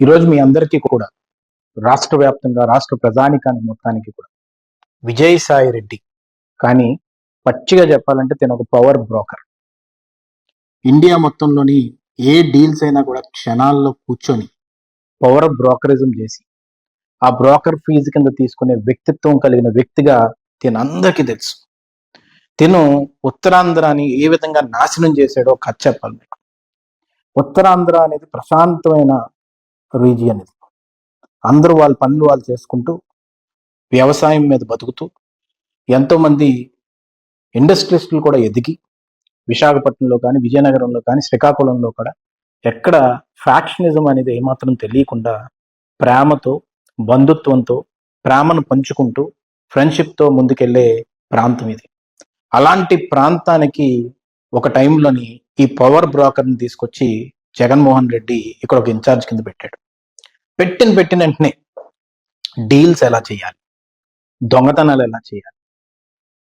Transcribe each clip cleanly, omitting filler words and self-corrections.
ఈరోజు మీ అందరికీ కూడా రాష్ట్ర వ్యాప్తంగా రాష్ట్ర ప్రజానికానికి మొత్తానికి కూడా విజయసాయి రెడ్డి కానీ పచ్చిగా చెప్పాలంటే తను ఒక పవర్ బ్రోకర్. ఇండియా మొత్తంలోని ఏ డీల్స్ అయినా కూడా క్షణాల్లో కూర్చొని పవర్ బ్రోకరిజం చేసి ఆ బ్రోకర్ ఫీజు కింద తీసుకునే వ్యక్తిత్వం కలిగిన వ్యక్తిగా తిను అందరికీ తెలుసు. తిను ఉత్తరాంధ్రాని ఏ విధంగా నాశనం చేశాడో కథ చెప్పాలి మీకు. ఉత్తరాంధ్ర అనేది ప్రశాంతమైన రీజియన్. ఇది అందరూ వాళ్ళ పనులు వాళ్ళు చేసుకుంటూ వ్యవసాయం మీద బతుకుతూ ఎంతోమంది ఇండస్ట్రియలిస్టులు కూడా ఎదిగి విశాఖపట్నంలో కానీ విజయనగరంలో కానీ శ్రీకాకుళంలో కూడా ఎక్కడ ఫ్యాక్షనిజం అనేది ఏమాత్రం తెలియకుండా ప్రేమతో బంధుత్వంతో ప్రేమను పంచుకుంటూ ఫ్రెండ్షిప్తో ముందుకెళ్లే ప్రాంతం ఇది. అలాంటి ప్రాంతానికి ఒక టైంలోని ఈ పవర్ బ్రోకర్ని తీసుకొచ్చి జగన్మోహన్ రెడ్డి ఇక్కడ ఒక ఇన్ఛార్జ్ కింద పెట్టాడు. పెట్టిన వెంటనే డీల్స్ ఎలా చేయాలి, దొంగతనాలు ఎలా చేయాలి,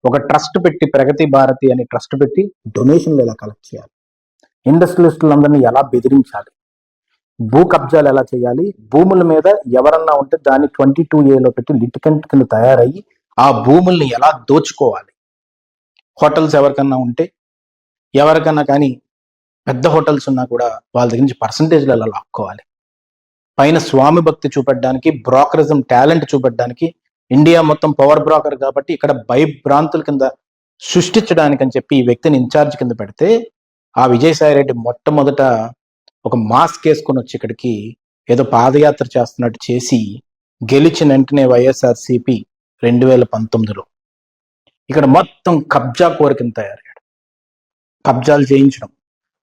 ఒక ట్రస్ట్ పెట్టి ప్రగతి భారతి అనే ట్రస్ట్ పెట్టి డొనేషన్లు ఎలా కలెక్ట్ చేయాలి, ఇండస్ట్రియలిస్టులందరినీ ఎలా బెదిరించాలి, భూ కబ్జాలు ఎలా చేయాలి, భూముల మీద ఎవరన్నా ఉంటే దాన్ని 22A పెట్టి లిటికెంట్ కింద తయారయ్యి ఆ భూముల్ని ఎలా దోచుకోవాలి, హోటల్స్ ఎవరికన్నా ఉంటే ఎవరికన్నా కానీ పెద్ద హోటల్స్ ఉన్నా కూడా వాళ్ళ దగ్గర నుంచి పర్సంటేజ్లు ఎలా లాక్కోవాలి, పైన స్వామి భక్తి చూపెట్టడానికి బ్రోకరిజం టాలెంట్ చూపెట్టడానికి ఇండియా మొత్తం పవర్ బ్రోకర్ కాబట్టి ఇక్కడ భయభ్రాంతుల కింద సృష్టించడానికి అని చెప్పి ఈ వ్యక్తిని ఇన్ఛార్జ్ కింద పెడితే ఆ విజయసాయి రెడ్డి మొట్టమొదట ఒక మాస్క్ వేసుకొని వచ్చి ఇక్కడికి ఏదో పాదయాత్ర చేస్తున్నట్టు చేసి గెలిచిన వెంటనే వైఎస్ఆర్సీపీ 2019లో ఇక్కడ మొత్తం కబ్జా కోరికను తయారయ్యాడు. కబ్జాలు చేయించడం,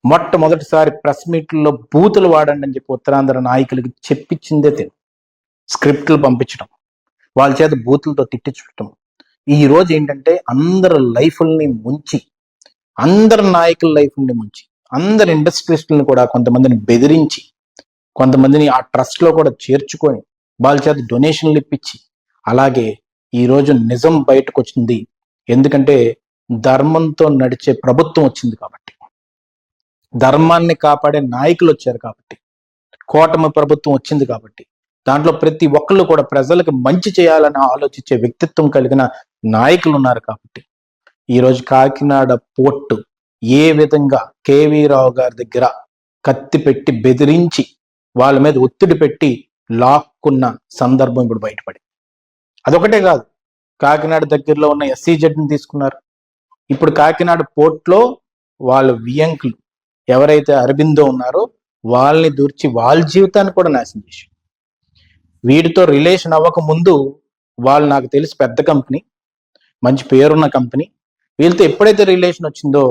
మొట్టమొదటిసారి ప్రెస్ మీట్లలో బూతులు వాడండి అని చెప్పి ఉత్తరాంధ్ర నాయకులకి చెప్పించిందే తిను. స్క్రిప్ట్లు పంపించడం, వాళ్ళ చేత బూతులతో తిట్టించడం. ఈ రోజు ఏంటంటే అందరి లైఫ్ని ముంచి, అందరి నాయకుల లైఫ్ని ముంచి, అందరి ఇండస్ట్రియలిస్టులను కూడా కొంతమందిని బెదిరించి, కొంతమందిని ఆ ట్రస్ట్లో కూడా చేర్చుకొని వాళ్ళ చేత డొనేషన్లు ఇప్పించి, అలాగే ఈరోజు నిజం బయటకు వచ్చింది. ఎందుకంటే ధర్మంతో నడిచే ప్రభుత్వం వచ్చింది కాబట్టి, ధర్మాన్ని కాపాడే నాయకులు వచ్చారు కాబట్టి, కూటమి ప్రభుత్వం వచ్చింది కాబట్టి, దాంట్లో ప్రతి ఒక్కళ్ళు కూడా ప్రజలకు మంచి చేయాలని ఆలోచించే వ్యక్తిత్వం కలిగిన నాయకులు ఉన్నారు కాబట్టి ఈరోజు కాకినాడ పోర్టు ఏ విధంగా కేవీ రావు గారి దగ్గర కత్తి పెట్టి బెదిరించి వాళ్ళ మీద ఒత్తిడి పెట్టి లాక్కున్న సందర్భం ఇప్పుడు బయటపడింది. అదొకటే కాదు, కాకినాడ దగ్గరలో ఉన్న SEZని తీసుకున్నారు. ఇప్పుడు కాకినాడ పోర్ట్లో వాళ్ళ వియంకులు ఎవరైతే అరబిందో ఉన్నారో వాళ్ళని దూర్చి వాళ్ళ జీవితాన్ని కూడా నాశనం చేశారు. వీడితో రిలేషన్ అవ్వక ముందు వాళ్ళు నాకు తెలిసి పెద్ద కంపెనీ, మంచి పేరున్న కంపెనీ. వీళ్ళతో ఎప్పుడైతే రిలేషన్ వచ్చిందో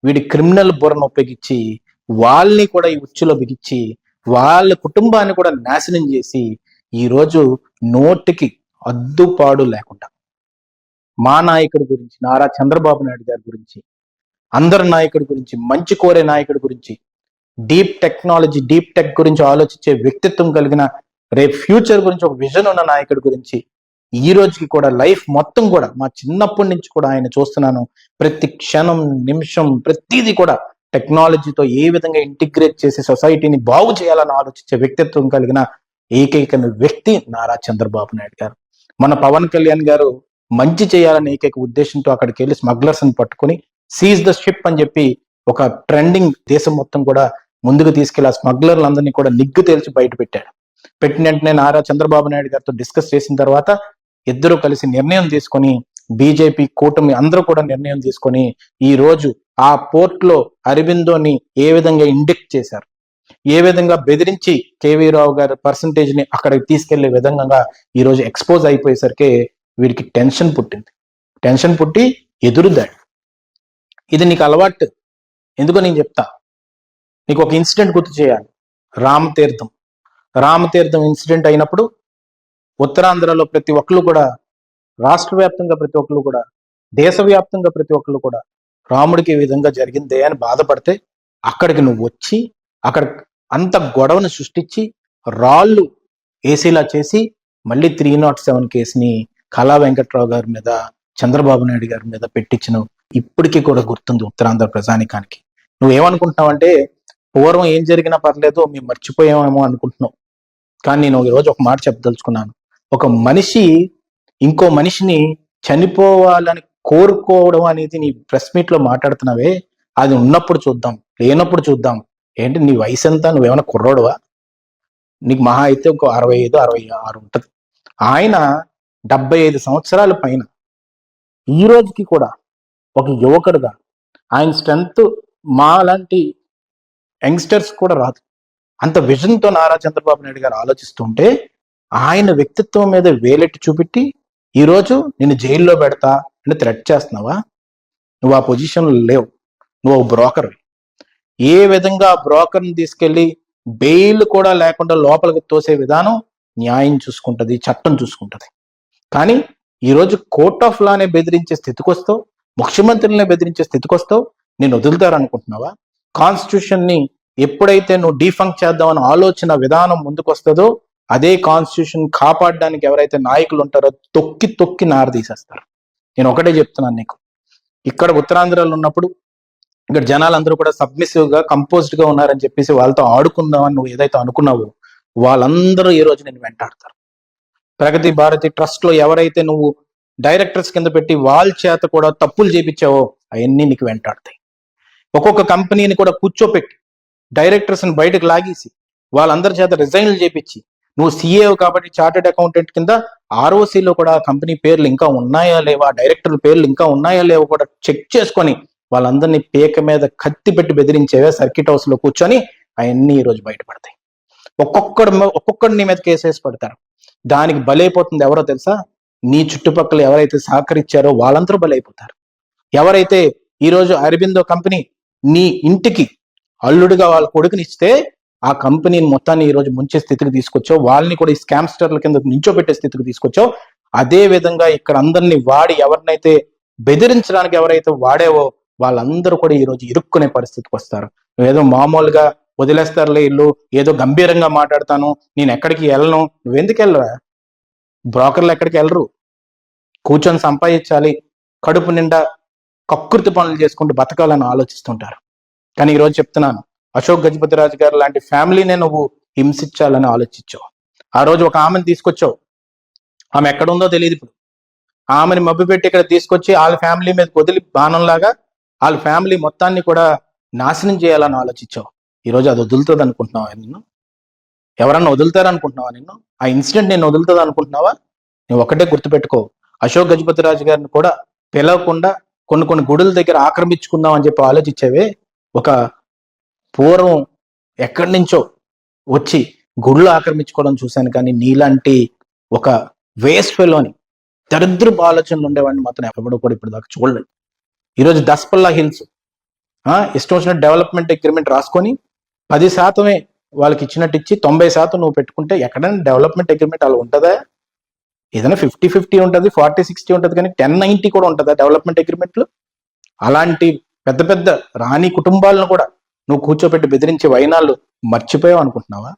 వీడి క్రిమినల్ బుర్రను ఉపయోగించి వాళ్ళని కూడా ఈ ఉచ్చులో బిగించి వాళ్ళ కుటుంబాన్ని కూడా నాశనం చేసి ఈరోజు నోటికి అద్దుపాడు లేకుండా మా నాయకుడి గురించి, నారా చంద్రబాబు నాయుడు గారి గురించి, అందరి నాయకుడి గురించి, మంచి కోరే నాయకుడి గురించి, డీప్ టెక్నాలజీ డీప్ టెక్ గురించి ఆలోచించే వ్యక్తిత్వం కలిగిన రేపు ఫ్యూచర్ గురించి ఒక విజన్ ఉన్న నాయకుడి గురించి ఈ రోజుకి కూడా లైఫ్ మొత్తం కూడా మా చిన్నప్పటి నుంచి కూడా ఆయన చూస్తున్నాను. ప్రతి క్షణం నిమిషం ప్రతిదీ కూడా టెక్నాలజీతో ఏ విధంగా ఇంటిగ్రేట్ చేసి సొసైటీని బాగు చేయాలని ఆలోచించే వ్యక్తిత్వం కలిగిన ఏకైక వ్యక్తి నారా చంద్రబాబు నాయుడు గారు. మన పవన్ కళ్యాణ్ గారు మంచి చేయాలని ఏకైక ఉద్దేశంతో అక్కడికి వెళ్ళి స్మగ్లర్స్ ని పట్టుకుని సీజ్ ద షిప్ అని చెప్పి ఒక ట్రెండింగ్ దేశం మొత్తం కూడా ముందుకు తీసుకెళ్లి ఆ స్మగ్లర్లందరినీ కూడా నిగ్గు తేల్చి బయట పెట్టాడు. పెట్టిన వెంటనే నారా చంద్రబాబు నాయుడు గారితో డిస్కస్ చేసిన తర్వాత ఇద్దరు కలిసి నిర్ణయం తీసుకొని బీజేపీ కూటమి అందరూ కూడా నిర్ణయం తీసుకొని ఈ రోజు ఆ పోర్ట్లో అరబిందోని ఏ విధంగా ఇండెక్ట్ చేశారు, ఏ విధంగా బెదిరించి కేవీ రావు గారి పర్సంటేజ్ ని అక్కడికి తీసుకెళ్లే విధంగా ఈ రోజు ఎక్స్పోజ్ అయిపోయేసరికి వీడికి టెన్షన్ పుట్టింది. టెన్షన్ పుట్టి ఎదురుదాడు. ఇది నీకు అలవాటు, ఎందుకో నేను చెప్తా. నీకు ఒక ఇన్సిడెంట్ గుర్తు చేయాలి. రామతీర్థం ఇన్సిడెంట్ అయినప్పుడు ఉత్తరాంధ్రలో ప్రతి ఒక్కరు కూడా, రాష్ట్ర వ్యాప్తంగా ప్రతి ఒక్కరు కూడా, దేశవ్యాప్తంగా ప్రతి ఒక్కరు కూడా రాముడికి ఈ విధంగా జరిగిందే అని బాధపడితే అక్కడికి నువ్వు వచ్చి అక్కడ అంత గొడవను సృష్టించి రాళ్ళు ఏసీలా చేసి మళ్ళీ 307 కేసుని కళా వెంకట్రావు గారి మీద, చంద్రబాబు నాయుడు గారి మీద పెట్టించిన ఇప్పటికీ కూడా గుర్తుంది ఉత్తరాంధ్ర ప్రజానికానికి. నువ్వేమనుకుంటున్నావు అంటే పూర్వం ఏం జరిగినా పర్లేదు మేము మర్చిపోయామేమో అనుకుంటున్నావు. కానీ నేను ఈరోజు ఒక మాట చెప్పదలుచుకున్నాను. ఒక మనిషి ఇంకో మనిషిని చనిపోవాలని కోరుకోవడం అనేది నీ ప్రెస్ మీట్ లో మాట్లాడుతున్నావే, అది ఉన్నప్పుడు చూద్దాం, లేనప్పుడు చూద్దాం. ఏంటి నీ వయసు ఎంత? నువ్వేమైనా కుర్రోడువా? నీకు మహా అయితే ఒక 65, 66 ఉంటది. ఆయన 75 సంవత్సరాల పైన. ఈ రోజుకి కూడా ఒక యువకుడుగా ఆయన స్ట్రెంగ్త్ మా లాంటి యంగ్స్టర్స్ కూడా రాదు. అంత విజన్తో నారా చంద్రబాబు నాయుడు గారు ఆలోచిస్తుంటే ఆయన వ్యక్తిత్వం మీద వేలెట్టి చూపెట్టి ఈరోజు నిన్ను జైల్లో పెడతా అని థ్రెట్ చేస్తున్నావా? నువ్వు ఆ పొజిషన్లో లేవు. నువ్వు బ్రోకర్. ఏ విధంగా ఆ బ్రోకర్ని తీసుకెళ్లి బెయిల్ కూడా లేకుండా లోపలికి తోసే విధానం న్యాయం చూసుకుంటది, చట్టం చూసుకుంటది. కానీ ఈరోజు కోర్ట్ ఆఫ్ లానే బెదిరించే స్థితికి వస్తావు, ముఖ్యమంత్రులనే బెదిరించే స్థితికి వస్తావు. నేను వదులుతారనుకుంటున్నావా? కాన్స్టిట్యూషన్ ని ఎప్పుడైతే నువ్వు డీఫంక్ చేద్దామని ఆలోచన విధానం ముందుకు వస్తుందో అదే కాన్స్టిట్యూషన్ కాపాడడానికి ఎవరైతే నాయకులు ఉంటారో తొక్కి తొక్కి నారదీసేస్తారు. నేను ఒకటే చెప్తున్నాను నీకు, ఇక్కడ ఉత్తరాంధ్రలో ఉన్నప్పుడు ఇక్కడ జనాలందరూ కూడా సబ్మిసివ్ గా కంపోజ్డ్ గా ఉన్నారని చెప్పేసి వాళ్ళతో ఆడుకుందామని నువ్వు ఏదైతే అనుకున్నావో వాళ్ళందరూ ఈ రోజు నేను వెంటాడతారు. ప్రగతి భారతి ట్రస్ట్ లో ఎవరైతే నువ్వు డైరెక్టర్స్ కింద పెట్టి వాళ్ళ చేత కూడా తప్పులు చేపించావో అవన్నీ నీకు వెంటాడతాయి. ఒక్కొక్క కంపెనీని కూడా కూర్చోపెట్టి డైరెక్టర్స్ ని బయటకు లాగేసి వాళ్ళందరి చేత రిజైన్లు చేపించి నువ్వు సీఏఓ కాబట్టి చార్టెడ్ అకౌంటెంట్ కింద ఆర్ఓసీలో కూడా కంపెనీ పేర్లు ఇంకా ఉన్నాయా లేవా, డైరెక్టర్ల పేర్లు ఇంకా ఉన్నాయా లేవో కూడా చెక్ చేసుకొని వాళ్ళందరినీ పేక మీద కత్తి పెట్టి బెదిరించేవే సర్కిట్ హౌస్ లో కూర్చొని అవన్నీ ఈ రోజు బయటపడతాయి. ఒక్కొక్కడు నీ మీద కేసేసి పడతారు. దానికి బలైపోతుంది ఎవరో తెలుసా? నీ చుట్టుపక్కల ఎవరైతే సహకరించారో వాళ్ళందరూ బలైపోతారు. ఎవరైతే ఈరోజు అరబిందో కంపెనీ నీ ఇంటికి అల్లుడుగా వాళ్ళ కొడుకుని ఇస్తే ఆ కంపెనీని మొత్తాన్ని ఈ రోజు ముంచే స్థితికి తీసుకొచ్చావు, వాళ్ళని కూడా ఈ స్కామ్స్టర్ల కింద నించోబెట్టే స్థితికి తీసుకొచ్చావు. అదే విధంగా ఇక్కడ అందరినీ వాడి ఎవరినైతే బెదిరించడానికి ఎవరైతే వాడేవో వాళ్ళందరూ కూడా ఈ రోజు ఇరుక్కునే పరిస్థితికి వస్తారు. నువ్వేదో మామూలుగా వదిలేస్తారులే ఇల్లు, ఏదో గంభీరంగా మాట్లాడతాను, నేను ఎక్కడికి వెళ్ళను. నువ్వెందుకు వెళ్ళరా? బ్రోకర్లు ఎక్కడికి వెళ్ళరు. కూర్చొని సంపాదించాలి, కడుపు నిండా కక్కుర్తి పనులు చేసుకుంటూ బతకాలని ఆలోచిస్తుంటారు. కానీ ఈరోజు చెప్తున్నాను, అశోక్ గజపతిరాజు గారు లాంటి ఫ్యామిలీనే నువ్వు హింసించాలని ఆలోచించావు. ఆ రోజు ఒక ఆమెను తీసుకొచ్చావు, ఆమె ఎక్కడుందో తెలియదు. ఇప్పుడు ఆమెని మబ్బు పెట్టి ఇక్కడ తీసుకొచ్చి వాళ్ళ ఫ్యామిలీ మీద వదిలి బాణంలాగా వాళ్ళ ఫ్యామిలీ మొత్తాన్ని కూడా నాశనం చేయాలని ఆలోచించావు. ఈరోజు అది వదులుతుంది అనుకుంటున్నావా? నిన్ను ఎవరన్నా వదులుతారనుకుంటున్నావా? నిన్ను ఆ ఇన్సిడెంట్ నేను వదులుతుంది అనుకుంటున్నావా? నువ్వు ఒకటే గుర్తుపెట్టుకో, అశోక్ గజపతిరాజు గారిని కూడా పిలవకుండా కొన్ని గుడుల దగ్గర ఆక్రమించుకుందాం అని చెప్పి ఆలోచించేవే. ఒక పూర్వం ఎక్కడి నుంచో వచ్చి గుళ్ళు ఆక్రమించుకోవడం చూశాను, కానీ నీలాంటి ఒక వేస్ట్ ఫెలోని దరిద్రపు ఆలోచనలు ఉండేవాడిని మాత్రం ఎవరు కూడా ఇప్పుడు దాకా చూడలేదు. ఈరోజు దస్పల్లా హిల్స్ ఇష్టం వచ్చిన డెవలప్మెంట్ అగ్రిమెంట్ రాసుకొని 10% వాళ్ళకి ఇచ్చినట్టు ఇచ్చి 90% నువ్వు పెట్టుకుంటే ఎక్కడైనా డెవలప్మెంట్ అగ్రిమెంట్ అలా ఉంటుందా? ఏదైనా 50-50 ఉంటుంది, 40-60 ఉంటుంది, కానీ 10-90 కూడా ఉంటుందా డెవలప్మెంట్ అగ్రిమెంట్లు? అలాంటి పెద్ద పెద్ద రాణి కుటుంబాలను కూడా నువ్వు కూర్చోబెట్టి బెదిరించే వైనాళ్ళు మర్చిపోయావు అనుకుంటున్నావా?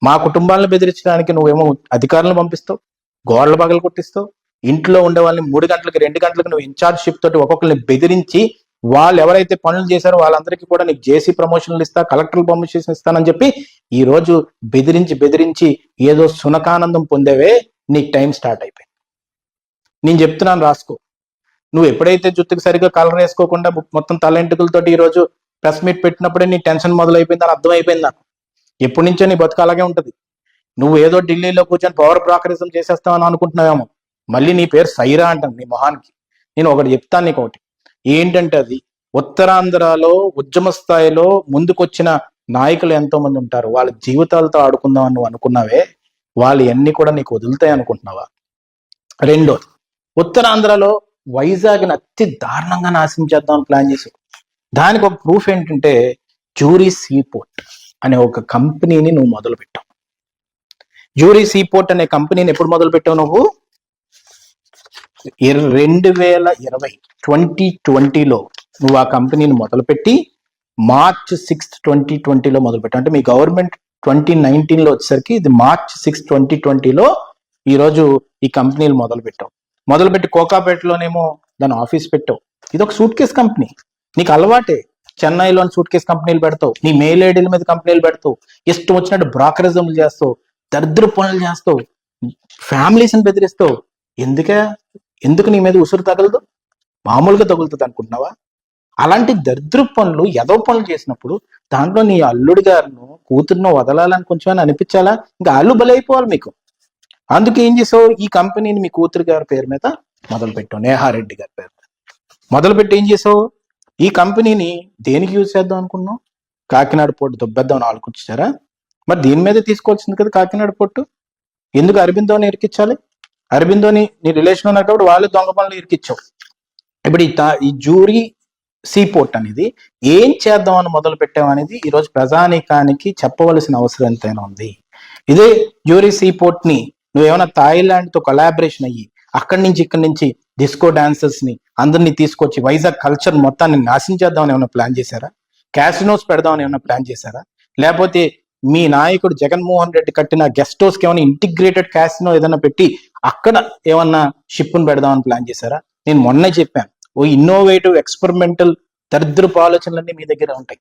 మా కుటుంబాలను బెదిరించడానికి నువ్వేమో అధికారులను పంపిస్తావు, గోడల పగలు కొట్టిస్తావు, ఇంట్లో ఉండే వాళ్ళని 3 గంటలకు 2 గంటలకు నువ్వు ఇన్ఛార్జ్ షిప్ తోటి ఒక్కొక్కరిని బెదిరించి వాళ్ళు ఎవరైతే పనులు చేశారో వాళ్ళందరికీ కూడా నీకు జేసీ ప్రమోషన్లు ఇస్తా, కలెక్టర్ ప్రమోషన్ ఇస్తానని చెప్పి ఈ రోజు బెదిరించి ఏదో సునకానందం పొందేవే. నీకు టైం స్టార్ట్ అయిపోయింది. నేను చెప్తున్నాను, రాసుకో. నువ్వు ఎప్పుడైతే జుట్టుకు సరిగ్గా కలర్ వేసుకోకుండా మొత్తం తలెంటుకలతోటి ఈ రోజు ప్రెస్ మీట్ పెట్టినప్పుడే నీ టెన్షన్ మొదలైపోయింది అని అర్థమైపోయింది నాకు. ఎప్పటి నుంచో నీ బతుకు అలాగే ఉంటది. నువ్వు ఏదో ఢిల్లీలో కూర్చొని పవర్ బ్రోకరిజం చేసేస్తావని అనుకుంటున్నావేమో. మళ్ళీ నీ పేరు సైరా అంటాను నీ మొహానికి. నేను ఒకటి చెప్తాను నీకు, ఒకటి ఏంటంటే అది ఉత్తరాంధ్రలో ఉద్యమ స్థాయిలో ముందుకొచ్చిన నాయకులు ఎంతో మంది ఉంటారు. వాళ్ళ జీవితాలతో ఆడుకుందామని నువ్వు అనుకున్నావే, వాళ్ళు ఎన్ని కూడా నీకు వదులుతాయి అనుకుంటున్నావా? రెండోది, ఉత్తరాంధ్రలో వైజాగ్ని అతి దారుణంగా నాశనం చేద్దామని ప్లాన్ చేశావు. దానికి ఒక ప్రూఫ్ ఏంటంటే జ్యూరీ సీపోర్ట్ అనే ఒక కంపెనీని నువ్వు మొదలు పెట్టావు. జ్యూరీ సీపోర్ట్ అనే కంపెనీని ఎప్పుడు మొదలు పెట్టావు నువ్వు? 2020లో నువ్వు ఆ కంపెనీని మొదలుపెట్టి March 6, 2020లో మొదలుపెట్టావు. అంటే మీ గవర్నమెంట్ 2019లో వచ్చేసరికి ఇది March 6, 2020లో ఈరోజు ఈ కంపెనీలు మొదలుపెట్టి కోకాపేటలోనేమో దాని ఆఫీస్ పెట్టావు. ఇది ఒక సూట్ కేస్ కంపెనీ. నీకు అలవాటే, చెన్నైలోని సూట్ కేస్ కంపెనీలు పెడతావు, నీ మెయిల్ ఐడీల మీద కంపెనీలు పెడతావు, ఇష్టం వచ్చినట్టు బ్రోకరిజంలు చేస్తావు. దరిద్ర పనులు చేస్తావు, ఫ్యామిలీస్ని బెదిరిస్తావు. ఎందుకు నీ మీద ఉసురు తగలదు? మామూలుగా తగులుతుంది అనుకుంటున్నావా? అలాంటి దరిద్ర పనులు, ఎదో పనులు చేసినప్పుడు దాంట్లో నీ అల్లుడి గారిను కూతురును వదలాలని కొంచెం అనిపించాలా? ఇంకా అల్లు బలైపోవాలి మీకు. అందుకే ఏం చేసావు, ఈ కంపెనీని మీ కూతురు గారి పేరు మీద మొదలుపెట్టావు, నేహారెడ్డి గారి పేరు మీద మొదలుపెట్టి ఏం చేసావు, ఈ కంపెనీని దేనికి యూజ్ చేద్దాం అనుకున్నావు? కాకినాడ పోర్టు దొబ్బేద్దామని ఆలోచించారా? మరి దీని మీద తీసుకోవాల్సింది కదా కాకినాడ పోర్టు. ఎందుకు అరబిందోని ఇరికించాలి? అరబిందోని నీ రిలేషన్ ఉన్నప్పుడు వాళ్ళు దొంగ పనులు ఇరికిచ్చావు. ఇప్పుడు ఈ జ్యూరీ సీపోర్ట్ అనేది ఏం చేద్దామని మొదలు పెట్టామనేది ఈరోజు ప్రజానీకానికి చెప్పవలసిన అవసరం ఎంతైనా ఉంది. ఇదే జ్యూరీ సీపోర్ట్ ని నువ్వేమైనా థాయిలాండ్ తో కొలాబరేషన్ అయ్యి అక్కడి నుంచి ఇక్కడి నుంచి డిస్కో డాన్సర్స్ ని అందరినీ తీసుకొచ్చి వైజాగ్ కల్చర్ మొత్తాన్ని నాశనం చేద్దామని ఏమైనా ప్లాన్ చేశారా? క్యాసినోస్ పెడదామని ఏమైనా ప్లాన్ చేశారా? లేకపోతే మీ నాయకుడు జగన్మోహన్ రెడ్డి కట్టిన గెస్ట్ హౌస్ కి ఏమైనా ఇంటిగ్రేటెడ్ క్యాసినో ఏదైనా పెట్టి అక్కడ ఏమన్నా షిప్ను పెడదామని ప్లాన్ చేశారా? నేను మొన్నే చెప్పాను, ఓ ఇన్నోవేటివ్ ఎక్స్పెరిమెంటల్ దరిద్రపు ఆలోచనలన్నీ మీ దగ్గర ఉంటాయి.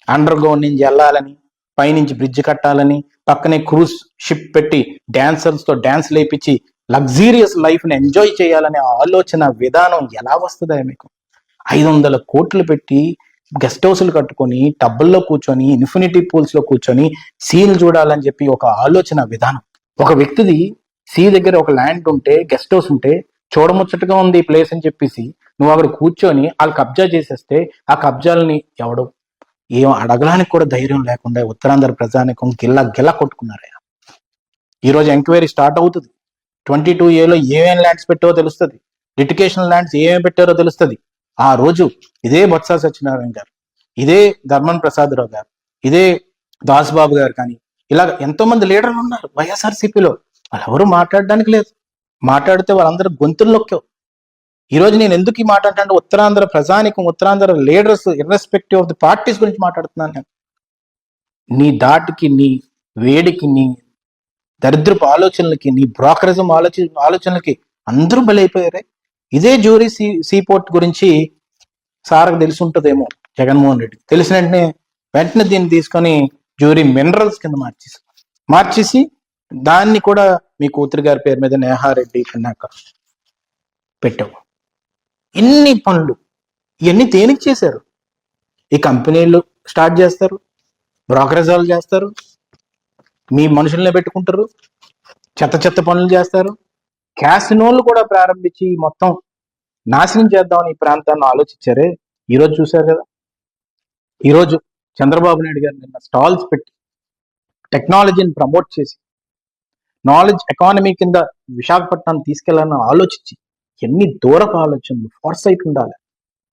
అండర్ గ్రౌండ్ నుంచి వెళ్ళాలని, పైనుంచి బ్రిడ్జ్ కట్టాలని, పక్కనే క్రూజ్ షిప్ పెట్టి డాన్సర్స్ తో డాన్స్ లేపించి లగ్జీరియస్ లైఫ్ ని ఎంజాయ్ చేయాలనే ఆలోచన విధానం ఎలా వస్తుందా మీకు? 500 కోట్లు పెట్టి గెస్ట్ హౌస్లు కట్టుకొని టబ్బుల్లో కూర్చొని ఇన్ఫినిటీ పూల్స్ లో కూర్చొని సీలు చూడాలని చెప్పి ఒక ఆలోచన విధానం. ఒక వ్యక్తిది సీ దగ్గర ఒక ల్యాండ్ ఉంటే, గెస్ట్ హౌస్ ఉంటే చూడముచ్చటగా ఉంది ఈ ప్లేస్ అని చెప్పేసి నువ్వు అక్కడ కూర్చొని వాళ్ళు కబ్జా చేసేస్తే ఆ కబ్జాలని ఎవడు ఏం అడగడానికి కూడా ధైర్యం లేకుండా ఉత్తరాంధ్ర ప్రజానికం గిల్ల కొట్టుకున్నారయ్యా. ఈరోజు ఎంక్వైరీ స్టార్ట్ అవుతుంది. 22A ఏమేం ల్యాండ్స్ పెట్టారో తెలుస్తుంది, లిటికేషన్ ల్యాండ్స్ ఏమేమి పెట్టారో తెలుస్తుంది. ఆ రోజు ఇదే బొత్స సత్యనారాయణ గారు, ఇదే ధర్మన్ ప్రసాదరావు గారు, ఇదే దాస్బాబు గారు, కానీ ఇలా ఎంతో మంది లీడర్లు ఉన్నారు వైఎస్ఆర్సీపీలో. వాళ్ళెవరూ మాట్లాడడానికి లేదు. మాట్లాడితే వాళ్ళందరూ గొంతులు నొక్కావు. ఈరోజు నేను ఎందుకు ఈ మాట్లాడతానంటే ఉత్తరాంధ్ర ప్రజానికం, Uttarandhra leaders irrespective of the parties గురించి మాట్లాడుతున్నాను నేను. నీ దాటికి, నీ వేడికి, నీ దరిద్రపు ఆలోచనలకి, నీ బ్రోకరిజం ఆలోచనలకి అందరూ బలైపోయారే. ఇదే జ్యూరీ సీపోర్ట్ గురించి సార్కి తెలిసి ఉంటుందేమో జగన్మోహన్ రెడ్డి. తెలిసిన వెంటనే దీన్ని తీసుకొని జ్యూరీ మినరల్స్ కింద మార్చేసి దాన్ని కూడా మీ కూతురు గారి పేరు మీద నేహారెడ్డి కన్నాక పెట్టావు. ఇన్ని పనులు, ఇవన్నీ దేనికి చేశారు? ఈ కంపెనీలు స్టార్ట్ చేస్తారు, బ్రోకరేజాలు చేస్తారు, మీ మనుషుల్ని పెట్టుకుంటారు, చెత్త పనులు చేస్తారు, క్యాసినోలు కూడా ప్రారంభించి మొత్తం నాశనం చేద్దామని ఈ ప్రాంతాన్ని ఆలోచించారే. ఈరోజు చూశారు కదా, ఈరోజు చంద్రబాబు నాయుడు గారు నిన్న స్టాల్స్ పెట్టి టెక్నాలజీని ప్రమోట్ చేసి నాలెడ్జ్ ఎకానమీ కింద విశాఖపట్నాన్ని తీసుకెళ్లాలని ఆలోచించి ఎన్ని దూరపు ఆలోచనలు, ఫోర్సైట్ ఉండాలి.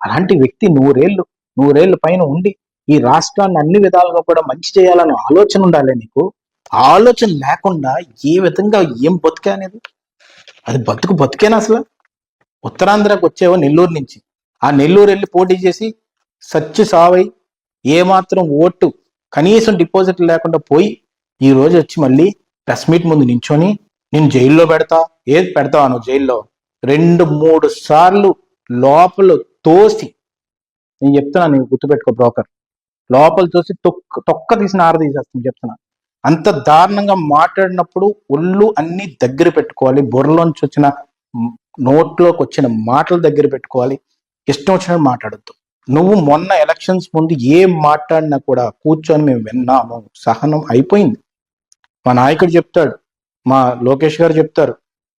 అలాంటి వ్యక్తి నూరేళ్ల పైన ఉండి ఈ రాష్ట్రాన్ని అన్ని విధాలుగా కూడా మంచి చేయాలనే ఆలోచన ఉండాలి నీకు. ఆలోచన లేకుండా ఏ విధంగా ఏం బతుకే అనేది, అది బతుకేనా అసలు? ఉత్తరాంధ్రకు వచ్చేవో నెల్లూరు నుంచి, ఆ నెల్లూరు వెళ్ళి పోటీ చేసి సచ్చి సావై ఏమాత్రం ఓటు కనీసం డిపాజిట్ లేకుండా పోయి ఈ రోజు వచ్చి మళ్ళీ ప్రెస్ మీట్ ముందు నించొని నేను జైల్లో ఏది పెడతావా నువ్వు జైల్లో 2-3 సార్లు లోపల తోసి, నేను చెప్తున్నా, నీకు గుర్తుపెట్టుకో బ్రోకర్, లోపల తోసి తొక్క తీసిన ఆర తీసేస్తాను చెప్తున్నా. అంత దారుణంగా మాట్లాడినప్పుడు ఒళ్ళు అన్ని దగ్గర పెట్టుకోవాలి. బుర్రలోంచి వచ్చిన, నోట్లోకి వచ్చిన మాటలు దగ్గర పెట్టుకోవాలి. ఇష్టం వచ్చినట్టు మాట్లాడద్దు. నువ్వు మొన్న ఎలక్షన్స్ ముందు ఏం మాట్లాడినా కూడా కూర్చొని మేము విన్నాము, సహనం అయిపోయింది. మా నాయకుడు చెప్తాడు, మా లోకేష్ గారు చెప్తారు,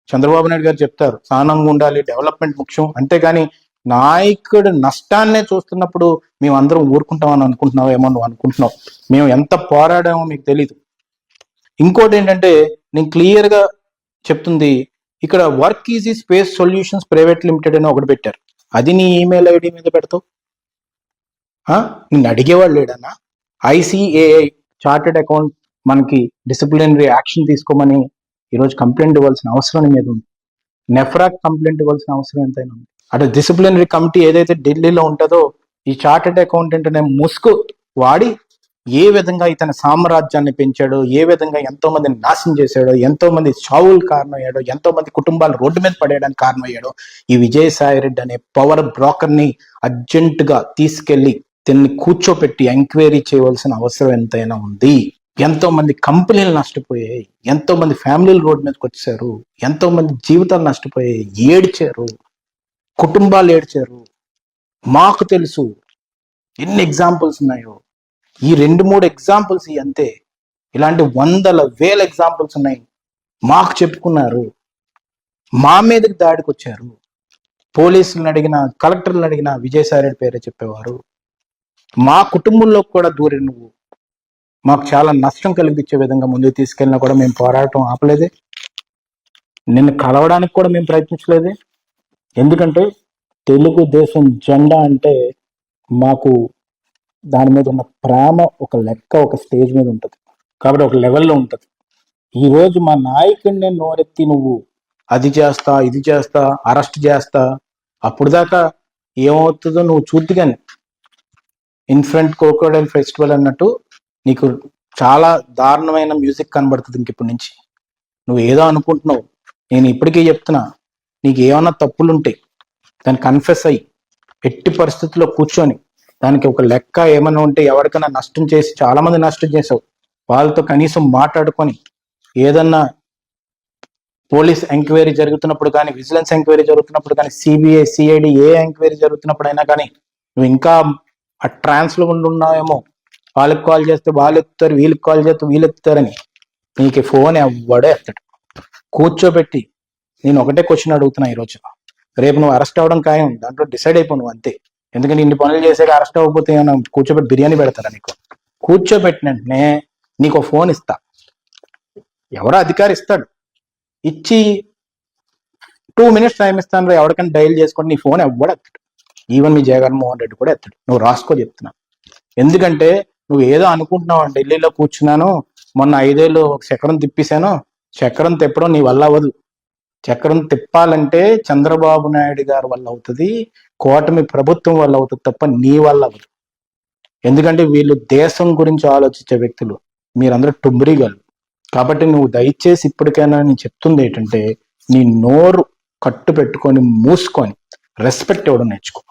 చంద్రబాబు నాయుడు గారు చెప్తారు, సహనంగా ఉండాలి, డెవలప్మెంట్ ముఖ్యం. అంతేగాని నాయకుడు నష్టాన్నే చూస్తున్నప్పుడు మేము అందరం ఊరుకుంటామని అనుకుంటున్నావు ఏమో, నువ్వు అనుకుంటున్నావు. మేము ఎంత పోరాడామో మీకు తెలీదు. ఇంకోటి ఏంటంటే, నేను క్లియర్ గా చెప్తుంది, ఇక్కడ work easy space solutions private limited అని ఒకటి పెట్టారు. అది నీ ఈమెయిల్ ఐడి మీద పెడతావు? నిన్ను అడిగేవాళ్ళు లేడన్నా? ICAI చార్టెడ్ అకౌంట్ మనకి డిసిప్లినరీ యాక్షన్ తీసుకోమని ఈరోజు కంప్లైంట్ ఇవ్వాల్సిన అవసరం మీద ఉంది. నెఫ్రాక్ కంప్లైంట్ ఇవ్వాల్సిన అవసరం ఎంతైనా ఉంది. అటు డిసిప్లినరీ కమిటీ ఏదైతే ఢిల్లీలో ఉంటుందో, ఈ చార్టెడ్ అకౌంటెంట్ అనే ముసుగు వాడి ఏ విధంగా ఇతని సామ్రాజ్యాన్ని పెంచాడో, ఏ విధంగా ఎంతో మందిని నాశనం చేశాడో, ఎంతో మంది చావులు కారణమయ్యాడో, ఎంతో మంది కుటుంబాలు రోడ్డు మీద పడేయడానికి కారణమయ్యాడో, ఈ విజయసాయి రెడ్డి అనే పవర్ బ్రోకర్ ని అర్జెంటుగా తీసుకెళ్లి దీన్ని కూర్చోపెట్టి ఎంక్వైరీ చేయవలసిన అవసరం ఎంతైనా ఉంది. ఎంతో మంది కంపెనీలు నష్టపోయాయి, ఎంతో మంది ఫ్యామిలీలు రోడ్డు మీదకి వచ్చారు, ఎంతో మంది జీవితాలు నష్టపోయాయి, ఏడ్చారు, కుటుంబాలు ఏడ్చారు. మాకు తెలుసు ఎన్ని ఎగ్జాంపుల్స్ ఉన్నాయో. ఈ 2-3 ఎగ్జాంపుల్స్ అంతే, ఇలాంటి వందల వేల ఎగ్జాంపుల్స్ ఉన్నాయి. మాకు చెప్పుకున్నారు, మా మీదకి దాడికి వచ్చారు. పోలీసులను అడిగినా, కలెక్టర్లను అడిగినా విజయసాయి రెడ్డి పేరే చెప్పేవారు. మా కుటుంబంలో కూడా దూరి నువ్వు మాకు చాలా నష్టం కలిగించే విధంగా ముందుకు తీసుకెళ్ళినా కూడా మేము పోరాటం ఆపలేదే. నిన్ను కలవడానికి కూడా మేము ప్రయత్నించలేదే. ఎందుకంటే తెలుగుదేశం జెండా అంటే మాకు దాని మీద ఉన్న ప్రేమ ఒక లెక్క, ఒక స్టేజ్ మీద ఉంటుంది, కాబట్టి ఒక లెవెల్లో ఉంటుంది. ఈరోజు మా నాయకుడిని నోరెత్తి నువ్వు అది చేస్తా, ఇది చేస్తా, అరెస్ట్ చేస్తా, అప్పుడు దాకా ఏమవుతుందో నువ్వు చూద్దుగాని. ఇన్ఫ్రంట్ క్రోకోడైల్ ఫెస్టివల్ అన్నట్టు నీకు చాలా దారుణమైన మ్యూజిక్ కనబడుతుంది ఇంక ఇప్పటి నుంచి. నువ్వు ఏదో అనుకుంటున్నావు. నేను ఇప్పటికీ చెప్తున్నా, నీకు ఏమన్నా తప్పులుంటే దాన్ని కన్ఫెస్ అయ్యి ఎట్టి పరిస్థితుల్లో కూర్చొని దానికి ఒక లెక్క ఏమన్నా ఉంటే, ఎవరికైనా నష్టం చేసి, చాలా మంది నష్టం చేసావు, వాళ్ళతో కనీసం మాట్లాడుకొని ఏదన్నా పోలీస్ ఎంక్వైరీ జరుగుతున్నప్పుడు కానీ, విజిలెన్స్ ఎంక్వైరీ జరుగుతున్నప్పుడు కానీ, సిబిఐ, సిఐడి ఏ ఎంక్వైరీ జరుగుతున్నప్పుడు అయినా కానీ నువ్వు ఇంకా ఆ ట్రాన్స్లో ఉన్నావేమో, వాళ్ళకి కాల్ చేస్తే వాళ్ళు ఎత్తుతారు, వీళ్ళకి కాల్ చేస్తే వీళ్ళు ఎత్తుతారని, నీకు ఫోన్ ఎవ్వడే ఎత్తాడు. కూర్చోబెట్టి నేను ఒకటే క్వశ్చన్ అడుగుతున్నా ఈరోజు, రేపు నువ్వు అరెస్ట్ అవ్వడం ఖాయం, దాంట్లో డిసైడ్ అయిపో నువ్వు అంతే. ఎందుకంటే ఇన్ని పనులు చేసాక అరెస్ట్ అవ్వకపోతే ఏమన్నా కూర్చోబెట్టి బిర్యానీ పెడతారా నీకు? కూర్చోబెట్టిన వెంటనే నీకు ఫోన్ ఇస్తా, ఎవరో అధికారి ఇస్తాడు, ఇచ్చి 2 minutes టైం ఇస్తాను, ఎవరికైనా డైల్ చేసుకోండి, నీ ఫోన్ ఎవ్వడు ఎత్తాడు. ఈవెన్ మీ జగన్మోహన్ రెడ్డి కూడా ఎత్తాడు. నువ్వు రాసుకో చెప్తున్నా. ఎందుకంటే నువ్వు ఏదో అనుకుంటున్నావు, ఢిల్లీలో కూర్చున్నాను, మొన్న 5 ఏళ్ళు చక్రం తిప్పేశాను. చక్రం తిప్పడం నీ వల్ల అవ్వదు. చక్రం తిప్పాలంటే చంద్రబాబు నాయుడు గారి వల్ల అవుతుంది, కూటమి ప్రభుత్వం వల్ల అవుతుంది తప్ప నీ వల్ల అవ్వదు. ఎందుకంటే వీళ్ళు దేశం గురించి ఆలోచించే వ్యక్తులు, మీరందరూ టుమ్రిగాళ్ళు. కాబట్టి నువ్వు దయచేసి ఇప్పటికైనా నేను చెప్తుంది ఏంటంటే, నీ నోరు కట్టు పెట్టుకొని మూసుకొని రెస్పెక్ట్ ఇవ్వడం నేర్చుకో.